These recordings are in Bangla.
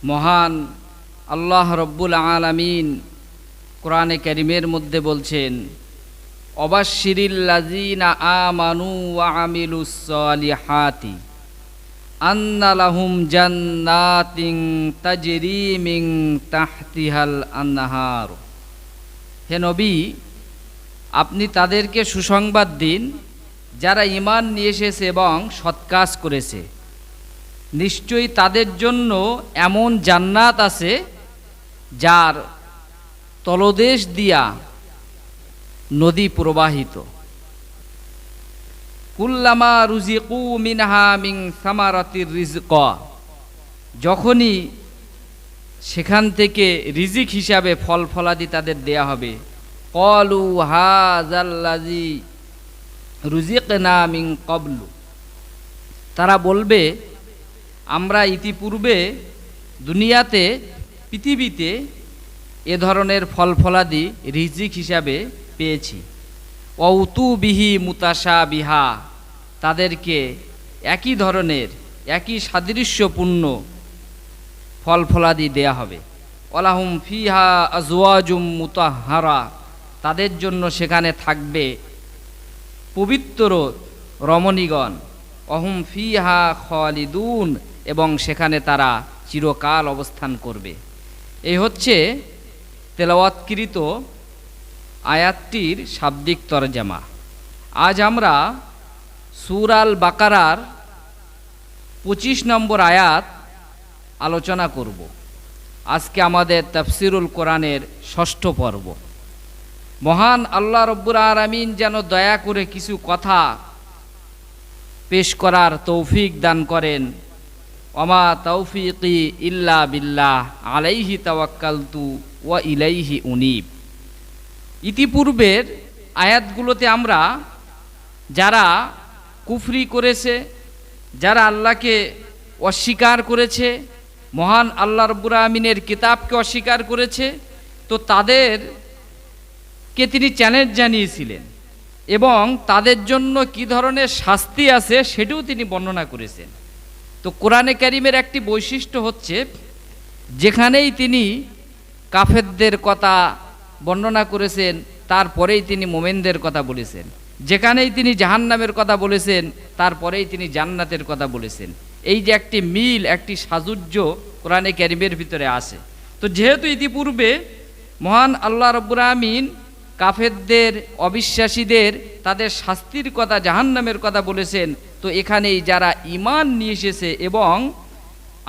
মহান আল্লাহ রব্বুল আলামিন কোরআনে কারীমের মধ্যে বলছেন, অবাশশিরিল্লাযীনা আমানু ওয়া আমিলুস সালিহাতি আন্না লাহুম জান্নাতিন তাজরি মিন তাহতিহাল আনহার। হে নবী, আপনি তাদেরকে সুসংবাদ দিন যারা ঈমান নিয়ে এসেছে এবং সৎ কাজ করেছে। নিশ্চয়ই তাদের জন্য এমন জান্নাত আছে যার তলদেশ দিয়া নদী প্রবাহিত। কুল্লামা রুজিকু মিনহা মিন সামারাতির রিজকা, যখনই সেখান থেকে রিজিক হিসাবে ফল ফলাদি তাদের দেয়া হবে। ক্বালু হাযাল্লাযী রুজিকনা মিন ক্বাবলু, তারা বলবে আমরা ইতিপূর্বে দুনিয়াতে পৃথিবীতে এ ধরনের ফল ফলাদি রিজিক হিসাবে পেয়েছি। অউতু বিহি মুতাশাবিহা, তাদেরকে একই ধরনের একই সাদৃশ্যপূর্ণ ফল ফলাদি দেয়া হবে। ওয়ালাহুম ফিহা আজওয়াজুম মুতাহহারা, তাদের জন্য সেখানে থাকবে পবিত্র রমণীগণ। অহুম ফিহা খালিদুন, এবং সেখানে তারা চিরকাল অবস্থান করবে। এই হচ্ছে তেলাওয়াতকৃত আয়াতটির শাব্দিক তরজমা। আজ আমরা সূরা আল বাকারার 25 নম্বর আয়াত আলোচনা করব। আজকে আমাদের তাফসিরুল কোরআনের 6ষ্ঠ পর্ব। মহান আল্লাহ রব্বুল আলামিন যেন দয়া করে কিছু কথা পেশ করার তৌফিক দান করেন। ওমা তাওফিকি ইল্লা বিল্লাহ আলাইহি তাওয়াক্কালতু ওয়া ইলাইহি উনীব। ইতিপূর্বের আয়াতগুলোতে আমরা যারা কুফরি করেছে, যারা আল্লাহকে অস্বীকার করেছে, মহান আল্লাহ রব্বুল আমিনের কিতাবকে অস্বীকার করেছে, তো তাদেরকে তিনি চ্যালেঞ্জ জানিয়েছিলেন এবং তাদের জন্য কি ধরনের শাস্তি আছে সেটাও তিনি বর্ণনা করেছেন। তো কোরআনে কারীমের একটি বৈশিষ্ট্য হচ্ছে, যেখানেই তিনি কাফেরদের কথা বর্ণনা করেছেন তারপরেই তিনি মোমেনদের কথা বলেছেন, যেখানেই তিনি জাহান্নামের কথা বলেছেন তারপরেই তিনি জান্নাতের কথা বলেছেন। এই যে একটি মিল, একটি সাজুজ্য কোরআনে কারীমের ভিতরে আছে। তো যেহেতু ইতিপূর্বে মহান আল্লাহ রব্বুল আমিন কাফেরদের, অবিশ্বাসীদের তাদের শাস্তির কথা, জাহান্নামের কথা বলেছেন, তো এখানেই যারা ঈমান নিয়ে এসেছে এবং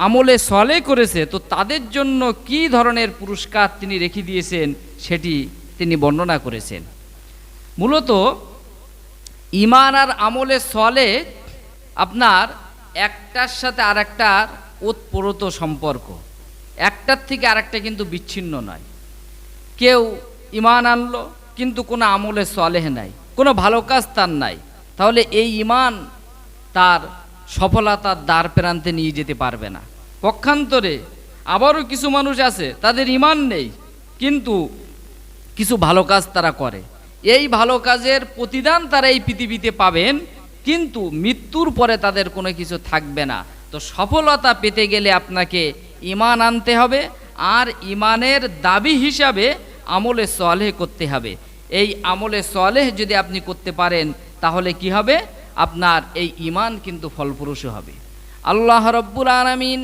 আমলে সলেহ করেছে, তো তাদের জন্য কি ধরনের পুরস্কার তিনি রেখে দিয়েছেন সেটি তিনি বর্ণনা করেছেন। মূলত ঈমান আর আমলে সলেহ আপনার একটার সাথে আরেকটার ওতপ্রোত সম্পর্ক, একটার থেকে আরেকটা কিন্তু বিচ্ছিন্ন নয়। কেউ ঈমান আনলো কিন্তু কোনো আমলে সলেহ নাই, কোনো ভালো কাজ তার নাই, তাহলে এই ঈমান তার সফলতার দ্বার প্রান্তে নিয়ে যেতে পারবে না। পক্ষান্তরে আবারও কিছু মানুষ আছে তাদের ঈমান নেই কিন্তু কিছু ভালো কাজ তারা করে, এই ভালো কাজের প্রতিদান তারা এই পৃথিবীতে পাবেন, কিন্তু মৃত্যুর পরে তাদের কোনো কিছু থাকবে না। তো সফলতা পেতে গেলে আপনাকে ঈমান আনতে হবে, আর ঈমানের দাবি হিসাবে আমলে সলেহ করতে হবে। এই আমলে সলেহ যদি আপনি করতে পারেন তাহলে কি হবে, আপনার এই ঈমান কিন্তু ফলপ্রসূ হবে। আল্লাহ রব্বুল আলামিন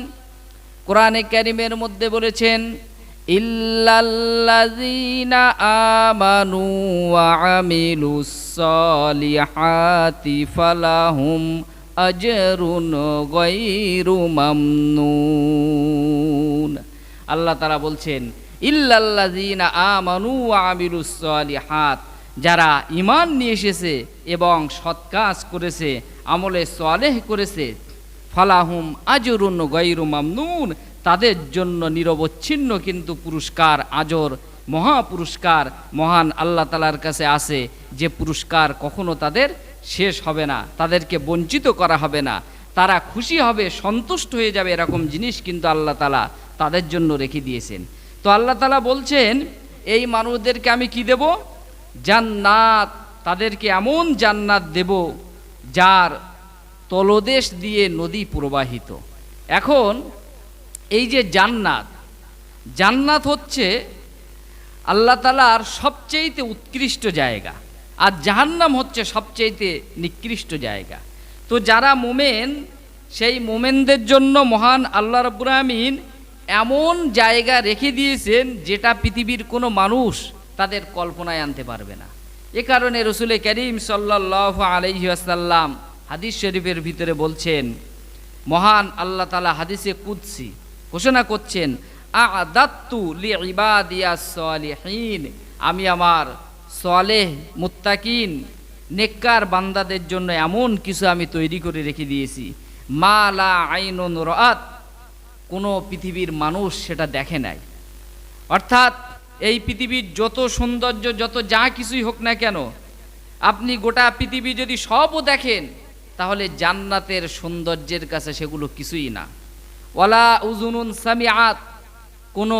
কোরআনে কারীমের মধ্যে বলেছেন, ইল্লাল্লাযীনা আমানু ওয়া আমিলুস সালিহাতি ফালাহুম আজরুন গায়রু মামনুন। আল্লাহ তাআলা বলছেন, ইল্লাল্লাযীনা আমানু ওয়া আমিলুস সালিহাত, যারা ঈমান নিয়ে এসেছে এবং সৎ কাজ করেছে, আমলে সলেহ করেছে, ফালাহুম আজরুন গায়রু মামনুন, তাদের জন্য নিরবচ্ছিন্ন কিন্তু পুরস্কার, আজর, মহা পুরস্কার মহান আল্লাহ তাআলার কাছে আছে, যে পুরস্কার কখনো তাদের শেষ হবে না, তাদেরকে বঞ্চিত করা হবে না, তারা খুশি হবে, সন্তুষ্ট হয়ে যাবে, এরকম জিনিস কিন্তু আল্লাহ তাআলা তাদের জন্য রেখে দিয়েছেন। তো আল্লাহ তাআলা বলছেন, এই মানুষদেরকে আমি কি দেব? জান্নাত, তাদেরকে এমন জান্নাত দেব যার তলদেশ দিয়ে নদী প্রবাহিত। এখন এই যে জান্নাত, জান্নাত হচ্ছে আল্লাহ তাআলার সবচেয়ে উৎকৃষ্ট জায়গা, আর জাহান্নাম হচ্ছে সবচেয়ে নিকৃষ্ট জায়গা। তো যারা মোমেন, সেই মোমেনদের জন্য মহান আল্লাহ রাব্বুল আমিন এমন জায়গা রেখে দিয়েছেন যেটা পৃথিবীর কোনো মানুষ তাদের কল্পনায় আনতে পারবে না। এ কারণে রসুল করিম সাল্লাল্লাহু আলাইহি ওয়াসাল্লাম হাদিস শরীফের ভিতরে বলছেন, মহান আল্লাহ তাআলা হাদিসে কুদসি ঘোষণা করছেন, আ'দাত্তু লিইবাদিয়াস সালিহিন, আমি আমার সালেহ মুত্তাকিন নেককার বান্দাদের জন্য এমন কিছু আমি তৈরি করে রেখে দিয়েছি, মা লা আইনুন রাআত, কোনো পৃথিবীর মানুষ সেটা দেখে নাই। অর্থাৎ এই পৃথিবীর যত সৌন্দর্য, যত যা কিছুই হোক না কেন, আপনি গোটা পৃথিবী যদি সবও দেখেন, তাহলে জান্নাতের সৌন্দর্যের কাছে সেগুলো কিছুই না। ওয়ালা উযুনুন সামিআত, কোনো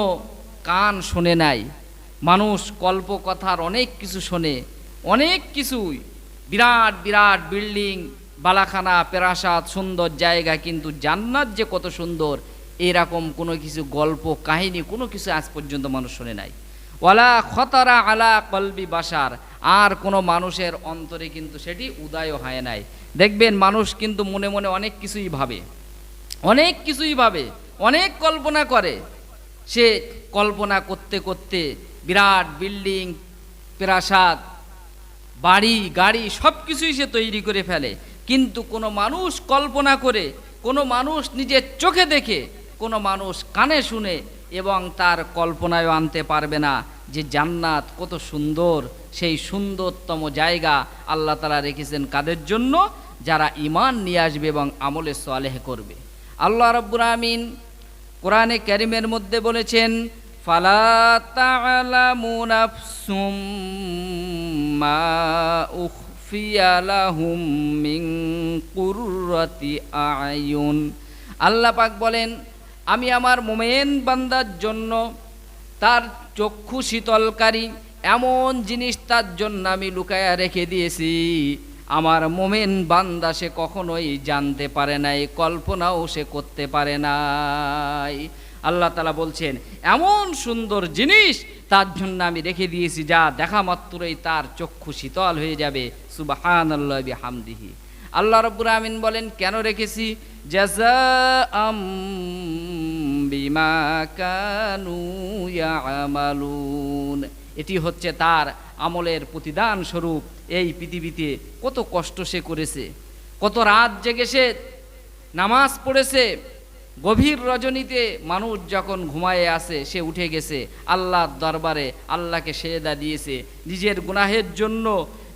কান শোনে নাই। মানুষ কল্পকথার অনেক কিছু শোনে, অনেক কিছুই, বিরাট বিরাট বিল্ডিং, বালাখানা, প্রাসাদ, সুন্দর জায়গা, কিন্তু জান্নাত যে কত সুন্দর এরকম কোনো কিছু গল্প কাহিনী কোনো কিছু আজ পর্যন্ত মানুষ শোনে নাই। ওয়ালা খতারা আলা কলবি বাশার, আর কোনো মানুষের অন্তরে কিন্তু সেটি উদয় হয় নাই। দেখবেন মানুষ কিন্তু মনে মনে অনেক কিছুই ভাবে, অনেক কিছুই ভাবে, অনেক কল্পনা করে। সে কল্পনা করতে করতে বিরাট বিল্ডিং, প্রাসাদ, বাড়ি গাড়ি সব কিছুই সে তৈরি করে ফেলে, কিন্তু কোনো মানুষ কল্পনা করে, কোনো মানুষ নিজের চোখে দেখে, কোনো মানুষ কানে শুনে এবং তার কল্পনায়ও আনতে পারবে না যে জান্নাত কত সুন্দর। সেই সুন্দরতম জায়গা আল্লাহ তাআলা রেখেছেন কাদের জন্য? যারা ঈমান নিয়ে আসবে এবং আমলে সালেহ করবে। আল্লাহ রাব্বুল আমিন কোরআনে কারীমের মধ্যে বলেছেন, ফালা তা'লামু নাফসুম মা উখফিয়া লাহুম মিন কুররাতি আয়ুন। আল্লাহ পাক বলেন, আমি আমার মুমিন বান্দার জন্য তার চক্ষু শীতলকারী এমন জিনিস তার জন্য আমি লুকায়া রেখে দিয়েছি, আমার মুমিন বান্দা সে কখনোই জানতে পারে নাই, কল্পনাও সে করতে পারে নাই। আল্লাহ তাআলা বলছেন, এমন সুন্দর জিনিস তার জন্য আমি রেখে দিয়েছি যা দেখা মাত্রই তার চক্ষু শীতল হয়ে যাবে। সুবহানাল্লাহি বিহামদিহি। আল্লাহ রাব্বুল আমিন বলেন, কেন রেখেছি? জাযাআম বিমা কানু ইয়ামালুন, এটি হচ্ছে তার আমলের প্রতিদান স্বরূপ। এই পৃথিবীতে কত কষ্ট সে করেছে, কত রাত জেগে সে নামাজ পড়েছে, গভীর রজনীতে মানুষ যখন ঘুমায়ে আসে সে উঠে গেছে আল্লাহর দরবারে, আল্লাহকে সেজদা দিয়েছে, নিজের গুনাহের জন্য,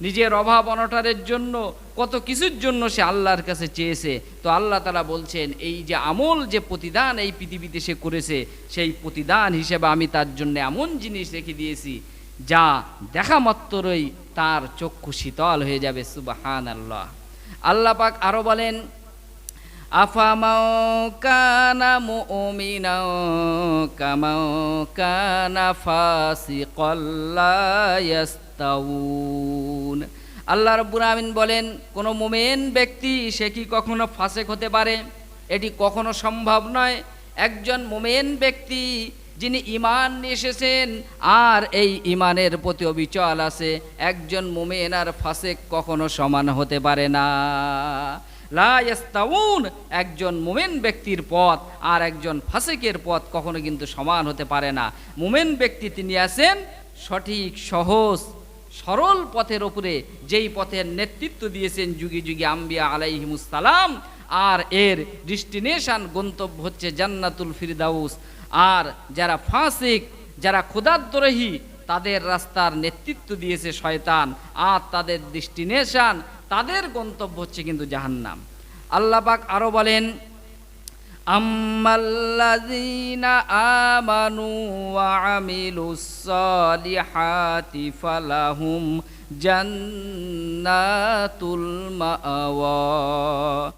নিজের অভাব অনটনের জন্য, কত কিছুর জন্য সে আল্লাহর কাছে চেয়েছে। তো আল্লাহ তাআলা বলছেন, এই যে আমল, যে প্রতিদান এই পৃথিবীতে সে করেছে, সেই প্রতিদান হিসেবে আমি তার জন্য এমন জিনিস রেখে দিয়েছি যা দেখা মাত্রই তার চক্ষু শীতল হয়ে যাবে। সুবহানাল্লাহ। আল্লাহ পাক আরো বলেন, আফামাও কানা মুমিনাও কামাও কানা ফাসিকাল লা ইয়াস্তাউন। আল্লাহ রাব্বুল আমিন বলেন, কোনো মুমিন ব্যক্তি সে কি কখনো ফাসিক হতে পারে? এটি কখনো সম্ভব নয়। একজন মুমিন ব্যক্তি যিনি ঈমান নিয়ে এসেছেন আর এই ঈমানের প্রতি অবিচল আছে, একজন মুমিন আর ফাসিক কখনো সমান হতে পারে না। লা ইয়াস্তাউন, একজন মুমিন ব্যক্তির পথ আর একজন ফাসিকের পথ কখনো কিন্তু সমান হতে পারে না। মুমিন ব্যক্তি তিনি আছেন সঠিক, সহজ, সরল পথের উপরে, যেই পথের নেতৃত্ব দিয়েছেন যুগে যুগে আম্বিয়া আলাইহিমুস সালাম, আর এর ডেস্টিনেশন, গন্তব্য হচ্ছে জান্নাতুল ফিরদাউস। আর যারা ফাসিক, যারা খোদাদ্রোহী, তাদের রাস্তার নেতৃত্ব দিয়েছে শয়তান, আর তাদের ডেস্টিনেশন, তাদের গন্তব্য হচ্ছে কিন্তু জাহান্নাম। আল্লাহ পাক আরো বলেন, আম্মাল্লাযীনা আমানু ওয়া আমিলুস সালিহাতি ফালাহুম জান্নাতুল মাআওয়া।